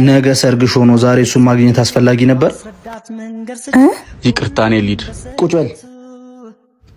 ነገ ሰርግሽ ሆኖ ዛሬ እሱን ማግኘት አስፈላጊ ነበር። ይቅርታ እኔ ልሂድ። ቁጭ በል።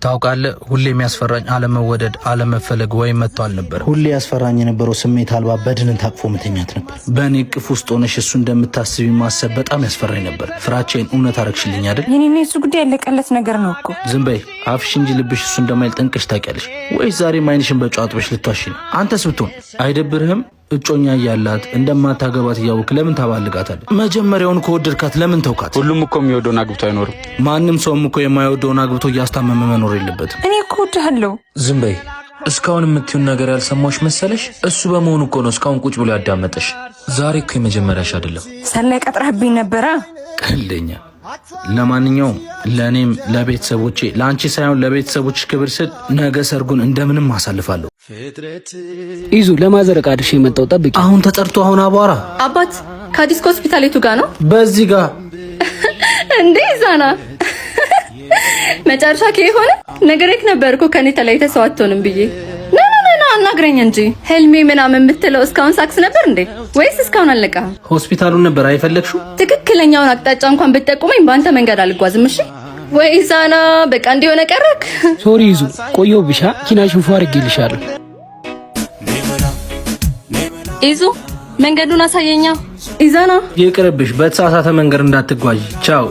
ታውቃለህ፣ ሁሌ የሚያስፈራኝ አለመወደድ፣ አለመፈለግ ወይም መጥቷል ነበር። ሁሌ ያስፈራኝ የነበረው ስሜት አልባ በድንን ታቅፎ መተኛት ነበር። በእኔ እቅፍ ውስጥ ሆነሽ እሱ እንደምታስቢ ማሰብ በጣም ያስፈራኝ ነበር። ፍራቼን እውነት አረግሽልኝ አይደል? የኔና የሱ ጉዳይ ያለቀለት ነገር ነው እኮ። ዝም በይ አፍሽ እንጂ ልብሽ እሱ እንደማይል ጠንቅሽ ታውቂያለሽ። ወይስ ዛሬም ዓይንሽን በጨው አጥበሽ ልትዋሺ ነው? አንተስ ብትሆን አይደብርህም? እጮኛ እያላት እንደማታገባት እያወቅ ለምን ታባልጋታለህ? መጀመሪያውን ከወደድካት ለምን ተውካት? ሁሉም እኮ የሚወደውን አግብቶ አይኖርም። ማንም ሰውም እኮ የማይወደውን አግብቶ እያስታመመ መኖር የለበትም። እኔ እኮ እወድሃለሁ። ዝም በይ። እስካሁን የምትዩን ነገር ያልሰማሽ መሰለሽ? እሱ በመሆኑ እኮ ነው እስካሁን ቁጭ ብሎ ያዳመጠሽ። ዛሬ እኮ የመጀመሪያሽ አይደለም። ሰላይ ቀጥረህብኝ ነበራ። ቀልደኛ። ለማንኛውም ለእኔም ለቤተሰቦቼ፣ ለአንቺ ሳይሆን ለቤተሰቦች ክብር ስል ነገ ሰርጉን እንደምንም አሳልፋለሁ። ይዙ ለማዘረቅ አድርሽ የመጣው ጠብቂ። አሁን ተጠርቶ አሁን አቧራ። አባት ከዲስኮ ሆስፒታል የቱ ጋር ነው? በዚህ ጋር እንዴ ዛና መጨረሻ ከሆነ ነገሬክ ነበር እኮ ከኔ ተለይተ ሰው አትሆንም ብዬ። ና አናግረኝ እንጂ ህልሜ ምናምን የምትለው እስካሁን ሳክስ ነበር እንዴ? ወይስ እስካሁን አልነቃህም? ሆስፒታሉን ነበር አይፈለግሽው? ትክክለኛውን አቅጣጫ እንኳን ብትጠቁመኝ በአንተ መንገድ አልጓዝም። እሺ ወይ ዛና በቃ እንዲሆነ ቀረክ። ሶሪ ይዙ ቆየው ብሻ ኪናሽን ፏ አድርጌልሻለሁ። ይዙ መንገዱን አሳየኛ። ኢዛና ይቅርብሽ፣ በተሳሳተ መንገድ እንዳትጓዥ። ቻው